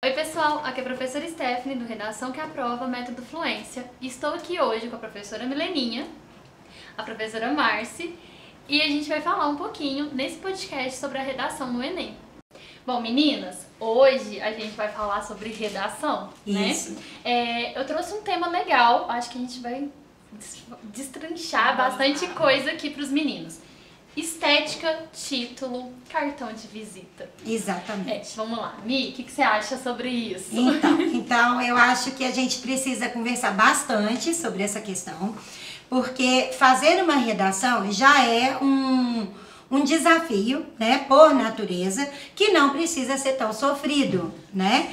Oi pessoal, aqui é a professora Stephanie do Redação que Aprova Método Fluência. Estou aqui hoje com a professora Mileninha, a professora Marci, e a gente vai falar um pouquinho nesse podcast sobre a redação no Enem. Bom, meninas, hoje a gente vai falar sobre redação, Isso. né? Eu trouxe um tema legal, acho que a gente vai destrinchar bastante coisa aqui para os meninos. Estética, título, cartão de visita. Exatamente. Vamos lá. Mi, o que você acha sobre isso? Então, eu acho que a gente precisa conversar bastante sobre essa questão, porque fazer uma redação já é um desafio, né, por natureza, que não precisa ser tão sofrido, né?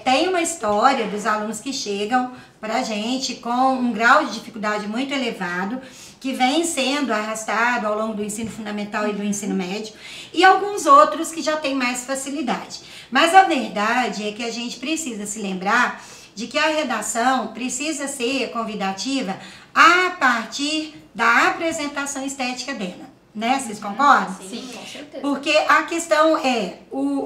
Tem uma história dos alunos que chegam pra gente com um grau de dificuldade muito elevado, que vem sendo arrastado ao longo do ensino fundamental e do ensino médio, e alguns outros que já têm mais facilidade. Mas a verdade é que a gente precisa se lembrar de que a redação precisa ser convidativa a partir da apresentação estética dela, né? Vocês concordam? Sim, com certeza. Porque a questão é,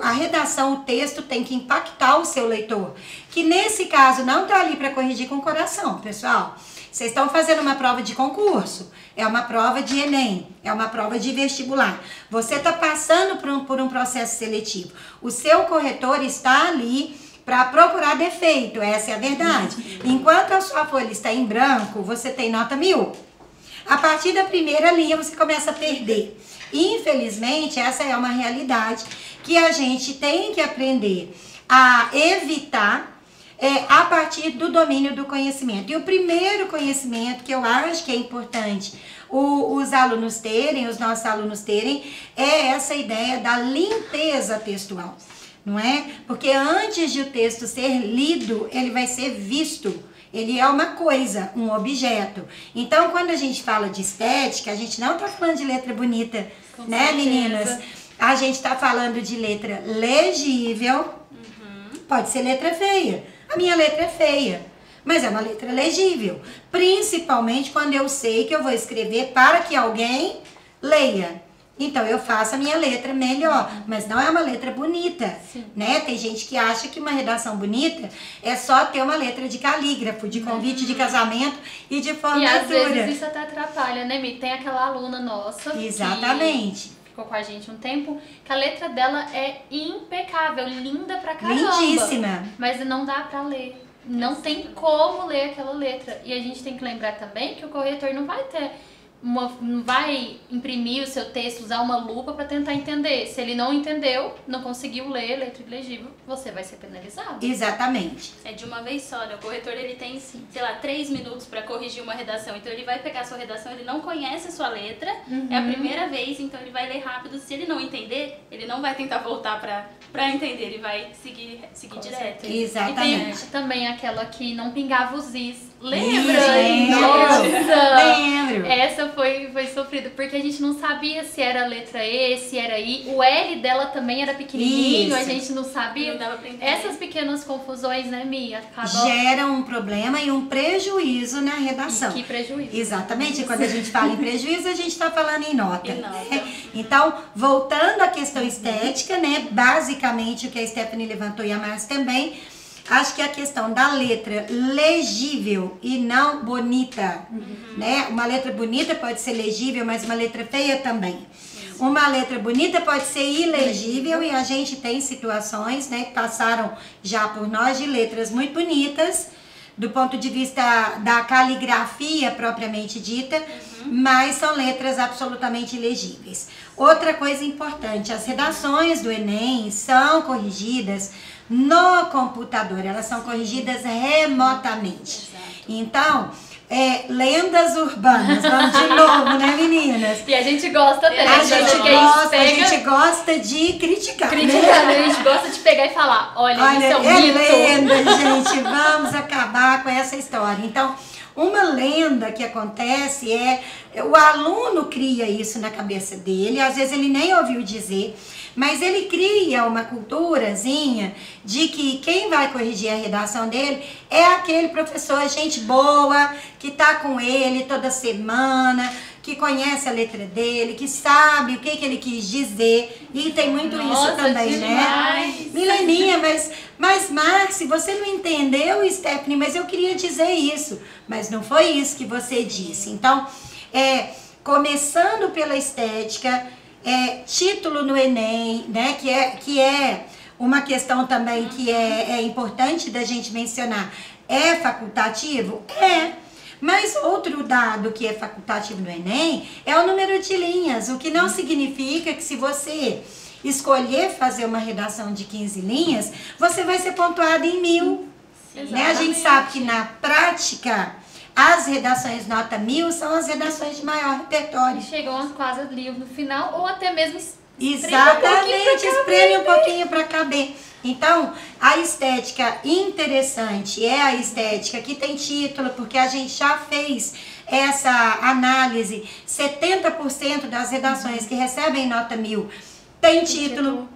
a redação, o texto tem que impactar o seu leitor, que nesse caso não está ali para corrigir com o coração, pessoal. Vocês estão fazendo uma prova de concurso, é uma prova de Enem, é uma prova de vestibular. Você está passando por um processo seletivo. O seu corretor está ali para procurar defeito, essa é a verdade. Enquanto a sua folha está em branco, você tem nota 1000. A partir da primeira linha você começa a perder. Infelizmente, essa é uma realidade que a gente tem que aprender a evitar a partir do domínio do conhecimento. E o primeiro conhecimento que eu acho que é importante os alunos terem, os nossos alunos terem, é essa ideia da limpeza textual, não é? Porque antes de o texto ser lido, ele vai ser visto. Ele é uma coisa, um objeto. Então, quando a gente fala de estética, a gente não está falando de letra bonita, Com né, certeza. meninas? A gente está falando de letra legível, pode ser letra feia. A minha letra é feia, mas é uma letra legível. Principalmente quando eu sei que eu vou escrever para que alguém leia. Então eu faço a minha letra melhor, mas não é uma letra bonita, né? Tem gente que acha que uma redação bonita é só ter uma letra de calígrafo, de convite de casamento e de formatura. E às vezes isso até atrapalha, né, Mi? Tem aquela aluna nossa Exatamente. que ficou com a gente um tempo, que a letra dela é impecável, linda pra caramba. Lindíssima. Mas não dá pra ler. Não tem como ler aquela letra. E a gente tem que lembrar também que o corretor não vai ter não vai imprimir o seu texto, usar uma lupa para tentar entender. Se ele não entendeu, não conseguiu ler letra ilegível, você vai ser penalizado. Exatamente. É de uma vez só, né? O corretor, ele tem, sei lá, 3 minutos para corrigir uma redação. Então, ele vai pegar a sua redação, ele não conhece a sua letra, é a primeira vez, então ele vai ler rápido. Se ele não entender, ele não vai tentar voltar pra entender, ele vai seguir direto. Exatamente. E tem também aquela que não pingava os is. Lembra? Lembro. Nossa! Lembro. Essa foi sofrida, porque a gente não sabia se era a letra E, se era I. O L dela também era pequenininho, Isso. a gente não sabia. Não dava pra entender. Essas pequenas confusões, né, Mia? Acabam... Geram um problema e um prejuízo na redação. Que prejuízo. Exatamente, quando a gente fala em prejuízo, a gente está falando em nota. Em nota. Né? Então, voltando à questão estética, né? Basicamente o que a Stephanie levantou e a Márcia também, acho que a questão da letra legível e não bonita, né? Uma letra bonita pode ser legível, mas uma letra feia também. Uma letra bonita pode ser ilegível e a gente tem situações, né, que passaram já por nós de letras muito bonitas, do ponto de vista da caligrafia propriamente dita, mas são letras absolutamente ilegíveis. Outra coisa importante, as redações do Enem são corrigidas no computador, elas são corrigidas remotamente. Então, lendas urbanas, vamos de novo, né, meninas? E a gente gosta dela. A gente gosta de criticar, né? A gente gosta de pegar e falar, olha isso é um mito. Lenda, gente, vamos acabar com essa história. Então, uma lenda que acontece o aluno cria isso na cabeça dele, às vezes ele nem ouviu dizer, mas ele cria uma culturazinha de que quem vai corrigir a redação dele é aquele professor, gente boa, que tá com ele toda semana, que conhece a letra dele, que sabe o que ele quis dizer. E tem muito isso também, né? Mileninha, mas Marci, você não entendeu, Stephanie, mas eu queria dizer isso. Mas não foi isso que você disse. Então, começando pela estética, título no Enem, né? Que é uma questão também que é importante da gente mencionar. É facultativo? É. Mas outro dado que é facultativo no Enem é o número de linhas, o que não significa que se você escolher fazer uma redação de 15 linhas, você vai ser pontuado em 1000. Né? A gente sabe que na prática, as redações nota 1000 são as redações de maior repertório. Chegam quase ali no final, ou até mesmo exatamente, espreme um pouquinho para caber. Então, a estética interessante é a estética que tem título, porque a gente já fez essa análise. 70% das redações que recebem nota 1000 tem título.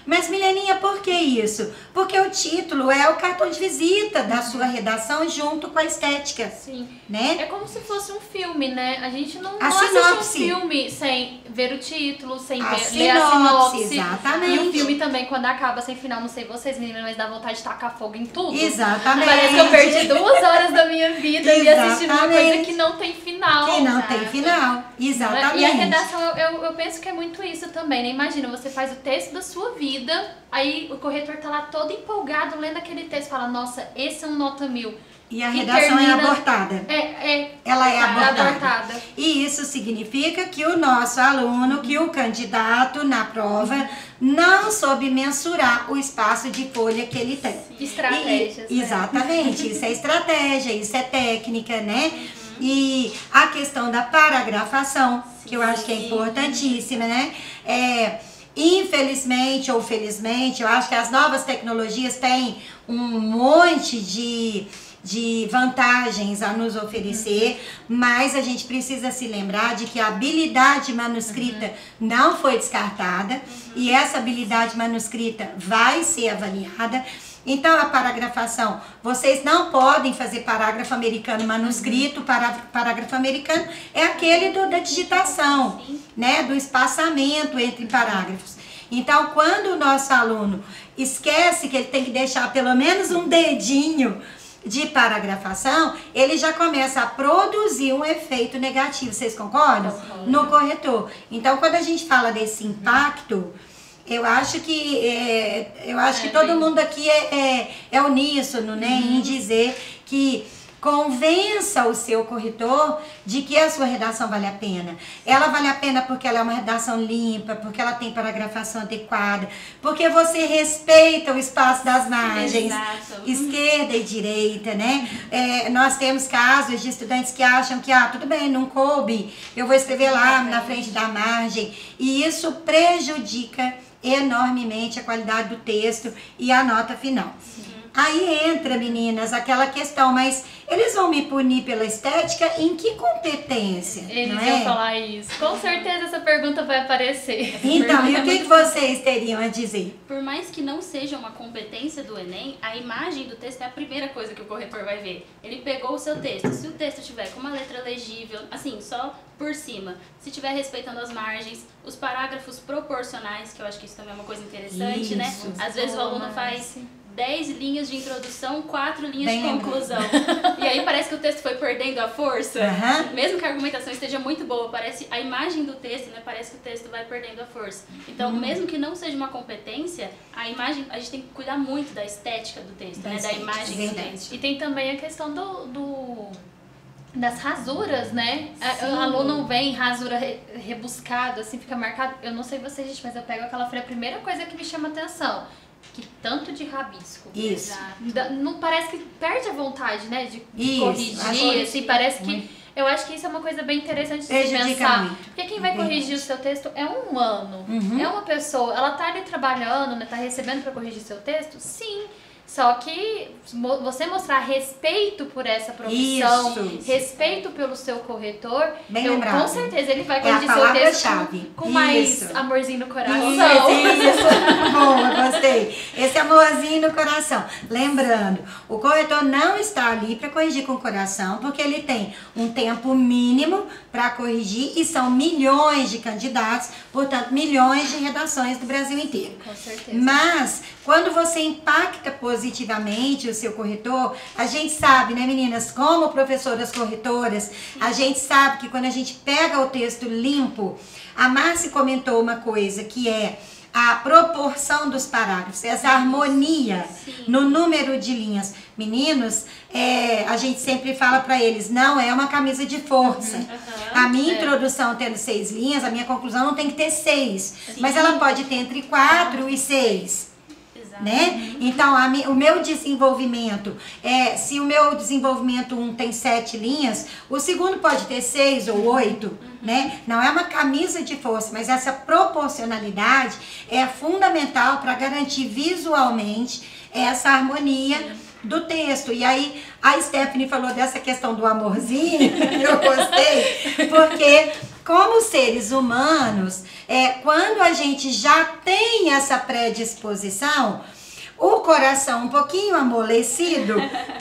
Mas, Mileninha, por que isso? Porque o título é o cartão de visita da sua redação junto com a estética. Sim. Né? É como se fosse um filme, né? A gente não sinopse. assiste um filme sem ver o título, sem ler a sinopse. sinopse. Exatamente. E o filme também, quando acaba sem final, não sei vocês, meninas, mas dá vontade de tacar fogo em tudo. Exatamente. Parece que eu perdi 2 horas da minha vida e assistindo uma coisa que não tem final. Que não tem final. Exatamente. E a redação, eu penso que é muito isso também, né? Imagina, você faz o texto da sua vida, aí o corretor tá lá todo empolgado lendo aquele texto, fala, nossa, esse é um nota 1000. E a redação é abortada. Ela é abortada. E isso significa que o nosso aluno, que o candidato na prova, não soube mensurar o espaço de folha que ele tem. Estratégias. Exatamente. Isso é estratégia, isso é técnica, né? E a questão da paragrafação, que eu acho que é importantíssima, né? Infelizmente ou felizmente, eu acho que as novas tecnologias têm um monte de vantagens a nos oferecer, mas a gente precisa se lembrar de que a habilidade manuscrita não foi descartada e essa habilidade manuscrita vai ser avaliada. Então, a paragrafação, vocês não podem fazer parágrafo americano manuscrito, parágrafo americano é aquele da digitação, né, do espaçamento entre parágrafos. Então, quando o nosso aluno esquece que ele tem que deixar pelo menos um dedinho de paragrafação, ele já começa a produzir um efeito negativo, vocês concordam? No corretor. Então, quando a gente fala desse impacto, eu acho que todo mundo aqui é uníssono, né, em dizer que convença o seu corretor de que a sua redação vale a pena. Ela vale a pena porque ela é uma redação limpa, porque ela tem paragrafação adequada, porque você respeita o espaço das margens, esquerda e direita, né? Nós temos casos de estudantes que acham que, tudo bem, não coube, eu vou escrever lá na frente da margem, e isso prejudica enormemente a qualidade do texto e a nota final. Aí entra, meninas, aquela questão, mas eles vão me punir pela estética em que competência? Eles iam falar isso. Com certeza essa pergunta vai aparecer. Então, e o que vocês teriam a dizer? Por mais que não seja uma competência do Enem, a imagem do texto é a primeira coisa que o corretor vai ver. Ele pegou o seu texto. Se o texto tiver com uma letra legível, assim, só por cima, se estiver respeitando as margens, os parágrafos proporcionais, que eu acho que isso também é uma coisa interessante, né? Às vezes o aluno faz 10 linhas de introdução, 4 linhas de conclusão. E aí parece que o texto foi perdendo a força. Mesmo que a argumentação esteja muito boa, parece a imagem do texto, né? Parece que o texto vai perdendo a força. Então, mesmo que não seja uma competência, a imagem, a gente tem que cuidar muito da estética do texto, né? Da imagem do texto. E tem também a questão das rasuras, né? O aluno vem rasura rebuscado, assim, fica marcado. Eu não sei vocês, gente, mas eu pego aquela folha, a primeira coisa que me chama atenção, que tanto de rabisco. Isso. Não parece que perde a vontade, né? De corrigir, assim, parece que... Eu acho que isso é uma coisa bem interessante de se pensar. Muito. Porque quem vai corrigir o seu texto é um humano. É uma pessoa. Ela tá ali trabalhando, né? Tá recebendo para corrigir seu texto? Sim. Só que você mostrar respeito por essa profissão, Isso. respeito pelo seu corretor, Bem lembrado. com certeza ele vai É a corrigir seu texto palavra-chave. com mais Isso. amorzinho no coração. Isso. Boa, gostei. Esse amorzinho no coração. Lembrando, o corretor não está ali para corrigir com o coração, porque ele tem um tempo mínimo para corrigir e são milhões de candidatos, portanto, milhões de redações do Brasil inteiro. Com certeza. Mas, quando você impacta positivamente o seu corretor, a gente sabe, né, meninas, como professoras corretoras, a gente sabe que quando a gente pega o texto limpo, a Márcia comentou uma coisa que é a proporção dos parágrafos, essa harmonia no número de linhas. Meninos, a gente sempre fala para eles, não é uma camisa de força. A minha introdução tendo 6 linhas, a minha conclusão não tem que ter 6, mas ela pode ter entre 4 e 6. Né? Então, o meu desenvolvimento, se o meu desenvolvimento 1 tem 7 linhas, o segundo pode ter 6 ou 8, né? Não é uma camisa de força, mas essa proporcionalidade é fundamental para garantir visualmente essa harmonia do texto. E aí, a Stephanie falou dessa questão do amorzinho, eu gostei, porque como seres humanos, quando a gente já tem essa predisposição, o coração um pouquinho amolecido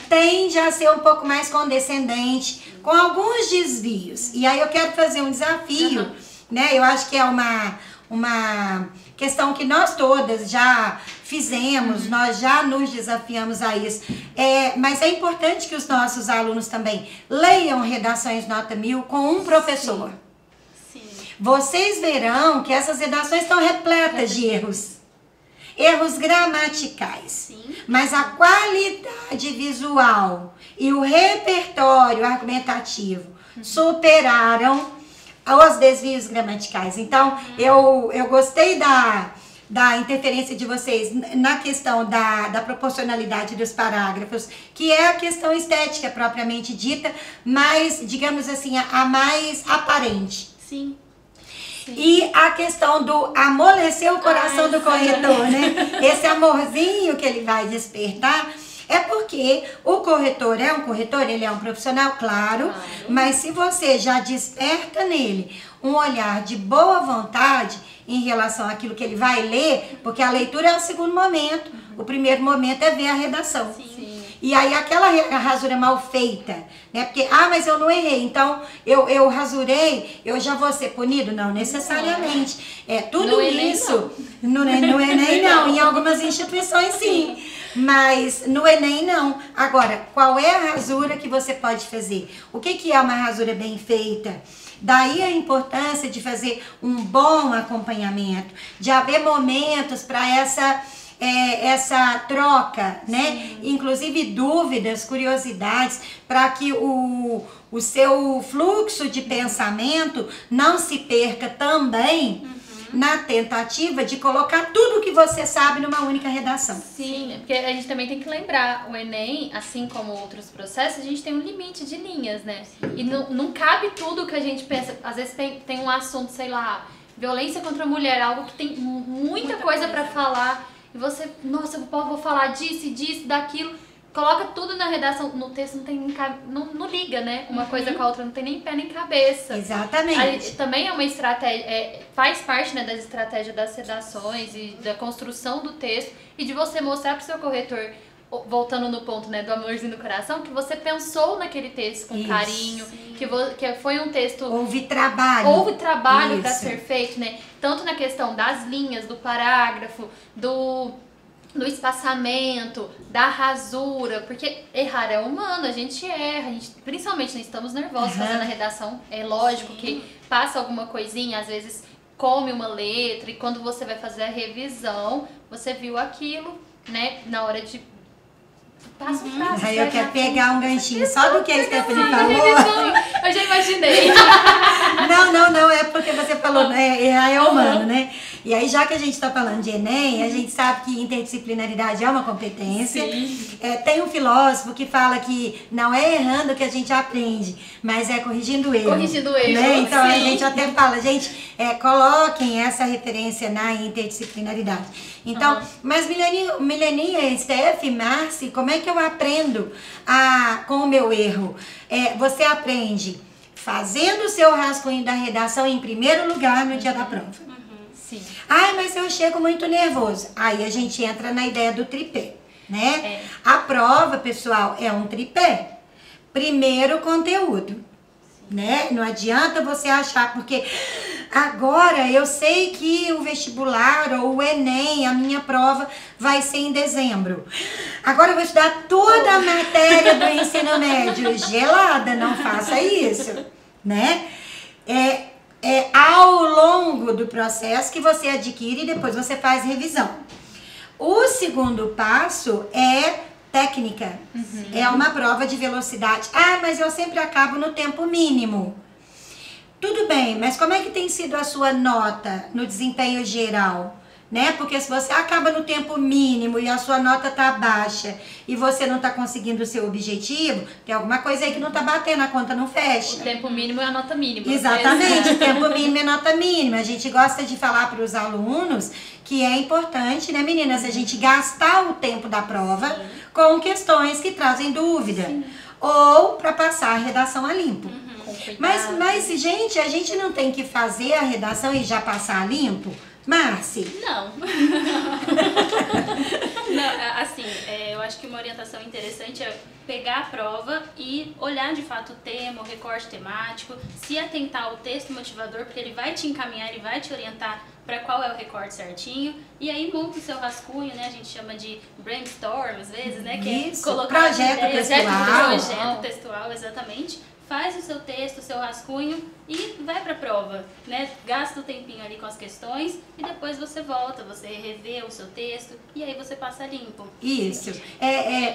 tende a ser um pouco mais condescendente, com alguns desvios. E aí eu quero fazer um desafio, né? Eu acho que é uma questão que nós todas já fizemos, nós já nos desafiamos a isso. Mas é importante que os nossos alunos também leiam redações nota 1000 com um professor. Vocês verão que essas redações estão repletas de erros gramaticais, mas a qualidade visual e o repertório argumentativo superaram os desvios gramaticais. Então, eu gostei da interferência de vocês na questão da proporcionalidade dos parágrafos, que é a questão estética propriamente dita, mas, digamos assim, a mais aparente. Sim. E a questão do amolecer o coração do corretor, né? Esse amorzinho que ele vai despertar é porque o corretor é um corretor, ele é um profissional, claro, mas se você já desperta nele um olhar de boa vontade em relação àquilo que ele vai ler, porque a leitura é o segundo momento, o primeiro momento é ver a redação. E aí aquela rasura mal feita, né? Porque, mas eu não errei, então eu rasurei, eu já vou ser punido? Não necessariamente. Tudo no isso, no Enem não, em algumas instituições sim, mas no Enem não. Agora, qual é a rasura que você pode fazer? O que é uma rasura bem feita? Daí a importância de fazer um bom acompanhamento, de haver momentos para essa troca, né? Inclusive dúvidas, curiosidades, para que o seu fluxo de pensamento não se perca também na tentativa de colocar tudo o que você sabe numa única redação. Sim, porque a gente também tem que lembrar, o Enem, assim como outros processos, a gente tem um limite de linhas, né? E não cabe tudo que a gente pensa. Às vezes tem um assunto, sei lá, violência contra a mulher, algo que tem muita coisa para falar. E você, nossa, eu vou falar disso, daquilo. Coloca tudo na redação, no texto não liga, né? Uma coisa com a outra, não tem nem pé nem cabeça. Exatamente. Aí, também é uma estratégia, faz parte, né, das estratégias das redações e da construção do texto e de você mostrar pro seu corretor, voltando no ponto, né, do amorzinho do coração, que você pensou naquele texto com carinho, que foi um texto... Houve trabalho para ser feito, né? Tanto na questão das linhas, do parágrafo, do espaçamento, da rasura, porque errar é humano, a gente erra, principalmente nós estamos nervosos fazendo a redação, é lógico que passa alguma coisinha, às vezes come uma letra, e quando você vai fazer a revisão, você viu aquilo, né, na hora de... Passa um frase. Aí eu quero pegar um ganchinho só do que a Stephanie falou. Eu já imaginei. Não, é porque você falou, errar é humano, né? E aí, já que a gente está falando de Enem, a gente sabe que interdisciplinaridade é uma competência. Tem um filósofo que fala que não é errando que a gente aprende, mas é corrigindo erro. Corrigindo erro, né? Então, a sim. gente até fala, gente, coloquem essa referência na interdisciplinaridade. Então, mas Mileninha, Steph, Marci, como é que eu aprendo com o meu erro? Você aprende fazendo o seu rascunho da redação em primeiro lugar no dia da prova. Sim. Ai, mas eu chego muito nervoso. Aí a gente entra na ideia do tripé, né? A prova, pessoal, é um tripé. Primeiro, conteúdo, né? Não adianta você achar, porque agora eu sei que o vestibular ou o Enem, a minha prova, vai ser em dezembro. Agora eu vou estudar toda a matéria do ensino médio. Gelada, não faça isso, né? Ao longo do processo que você adquire e depois você faz revisão. O segundo passo é técnica. É uma prova de velocidade. Ah, mas eu sempre acabo no tempo mínimo. Tudo bem, mas como é que tem sido a sua nota no desempenho geral? Né? Porque se você acaba no tempo mínimo e a sua nota tá baixa e você não tá conseguindo o seu objetivo, tem alguma coisa aí que não tá batendo, a conta não fecha. O tempo mínimo é a nota mínima. Exatamente, o tempo mínimo é nota mínima. A gente gosta de falar para os alunos que é importante, né, meninas, a gente gastar o tempo da prova com questões que trazem dúvida. Ou para passar a redação a limpo. Mas, gente, a gente não tem que fazer a redação e já passar a limpo? Marci? Não. Não, assim, eu acho que uma orientação interessante é pegar a prova e olhar de fato o tema, o recorte temático, se atentar ao texto motivador, porque ele vai te encaminhar, ele vai te orientar para qual é o recorte certinho, e aí monta o seu rascunho, né? A gente chama de brainstorm, às vezes, né? Que Isso, é colocar projeto textual. Projeto textual, exatamente. Faz o seu texto, o seu rascunho e vai pra prova, né? Gasta o tempinho ali com as questões e depois você volta, você revê o seu texto e aí você passa limpo. Isso.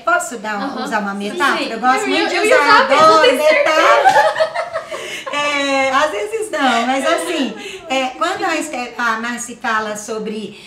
Posso usar uma metáfora? Sim. Eu gosto muito de eu usar, adoro tenho metáfora. Às vezes não, mas assim, quando a Marci fala sobre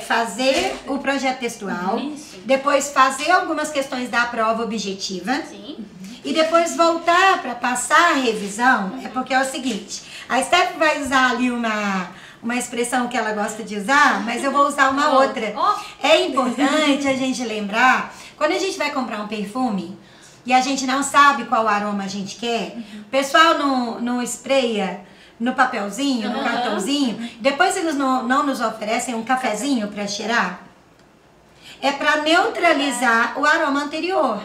fazer o projeto textual, depois fazer algumas questões da prova objetiva, Sim. e depois voltar para passar a revisão, é porque é o seguinte, a Steph vai usar ali uma expressão que ela gosta de usar, mas eu vou usar uma outra. É importante a gente lembrar, quando a gente vai comprar um perfume e a gente não sabe qual aroma a gente quer, o pessoal não espreia no papelzinho, no cartãozinho, depois eles não nos oferecem um cafezinho para cheirar. É para neutralizar o aroma anterior.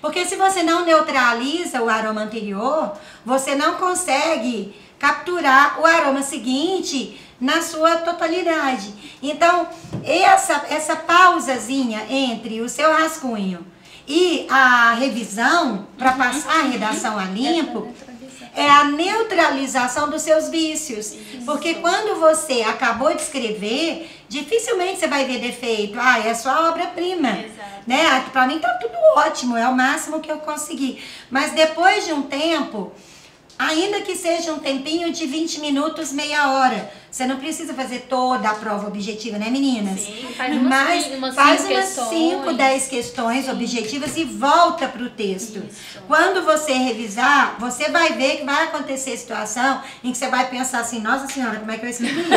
Porque se você não neutraliza o aroma anterior, você não consegue capturar o aroma seguinte na sua totalidade. Então, essa pausazinha entre o seu rascunho e a revisão, para passar a redação a limpo, é a neutralização dos seus vícios. Porque quando você acabou de escrever, dificilmente você vai ver defeito. É sua obra-prima. Né? Pra mim tá tudo ótimo, é o máximo que eu consegui. Mas depois de um tempo, ainda que seja um tempinho de 20 minutos, meia hora, você não precisa fazer toda a prova objetiva, né, meninas? Sim, faz umas 5, 10 questões objetivas e volta pro texto. Quando você revisar, você vai ver que vai acontecer situação em que você vai pensar assim, nossa senhora, como é que eu escrevi isso?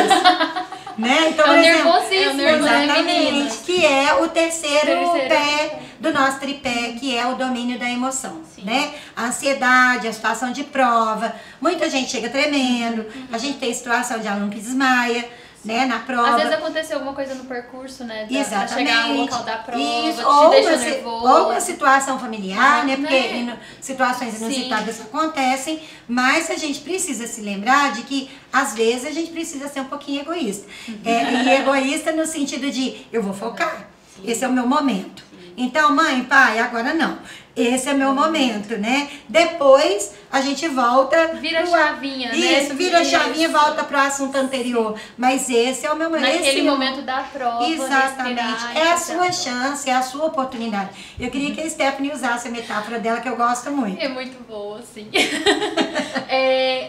Né? Então, por exemplo, exatamente, que é o terceiro pé do nosso tripé, que é o domínio da emoção, né? A ansiedade, a situação de prova, muita gente chega tremendo, a gente tem situação de aluno que desmaia, né, na prova. Às vezes aconteceu alguma coisa no percurso, né? Exatamente. Pra chegar ao local da prova, Isso, te deixa nervoso. Ou uma situação familiar, né? Porque situações inusitadas acontecem, mas a gente precisa se lembrar de que, às vezes, a gente precisa ser um pouquinho egoísta. E egoísta no sentido de, eu vou focar, esse é o meu momento. Então, mãe, pai, agora não. Esse é meu momento, né? Depois a gente volta. Vira a chavinha, né? Isso, vira a chavinha e volta pro assunto anterior. Mas esse é o meu momento. Naquele momento da prova. Exatamente. É a sua chance, é a sua oportunidade. Eu queria que a Stephanie usasse a metáfora dela, que eu gosto muito. É muito boa, sim.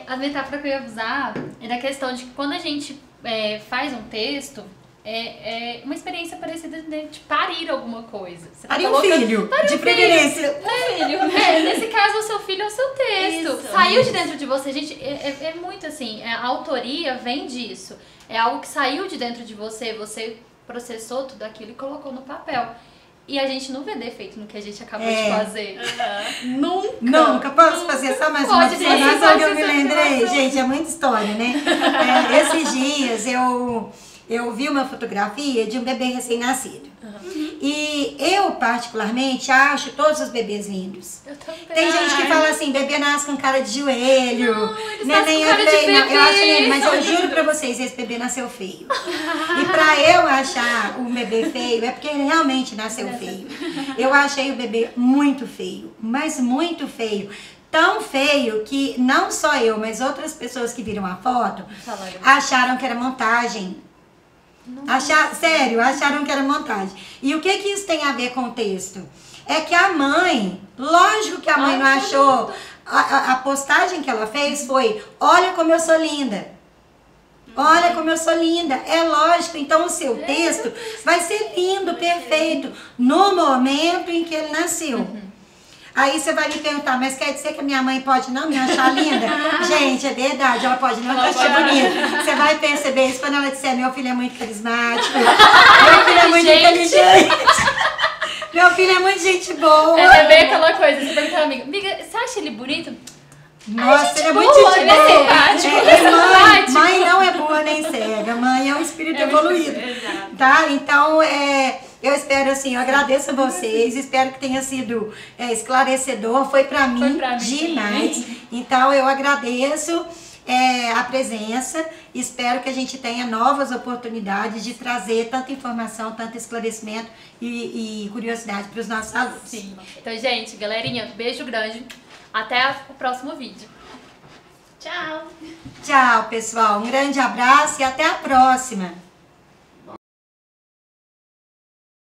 A metáfora que eu ia usar é da questão de que quando a gente faz um texto, é uma experiência parecida de parir alguma coisa. Você parir um filho, de preferência. Nesse caso, o seu filho é o seu texto. Isso, saiu de dentro de você. Gente, é muito assim, a autoria vem disso. É algo que saiu de dentro de você, você processou tudo aquilo e colocou no papel. E a gente não vê defeito no que a gente acabou de fazer. Nunca. Posso fazer só mais uma observação que eu me lembrei? Gente, é muita história, né? Esses dias eu vi uma fotografia de um bebê recém-nascido. E eu, particularmente, acho todos os bebês lindos. Eu também. Tem gente que fala assim, bebê nasce com cara de joelho. Neném é feio. Eu acho lindo, mas eu juro pra vocês, esse bebê nasceu feio. E pra eu achar o bebê feio, é porque ele realmente nasceu feio. Eu achei o bebê muito feio, mas muito feio. Tão feio que não só eu, mas outras pessoas que viram a foto acharam que era montagem. Acharam que era montagem. E o que isso tem a ver com o texto? É que a mãe, lógico que a mãe não achou, a postagem que ela fez foi, olha como eu sou linda. Olha como eu sou linda. É lógico, então o seu texto vai ser lindo, perfeito, no momento em que ele nasceu. Aí você vai me perguntar, mas quer dizer que a minha mãe pode não me achar linda? Gente, é verdade, ela pode não me achar bonita. Você vai perceber isso quando ela disser, meu filho é muito carismático, meu filho é muito inteligente, meu filho é muito gente boa. É bem aquela coisa, você pergunta pra amiga, você acha ele bonito? Nossa, ele é muito gente boa. Mãe não é boa nem cega, mãe é um espírito evoluído. Tá? Então, eu espero assim, eu agradeço a vocês, espero que tenha sido esclarecedor, foi pra mim demais. Então, eu agradeço a presença, espero que a gente tenha novas oportunidades de trazer tanta informação, tanto esclarecimento e curiosidade para os nossos alunos. Sim. Então, gente, galerinha, beijo grande. Até o próximo vídeo. Tchau! Tchau, pessoal. Um grande abraço e até a próxima.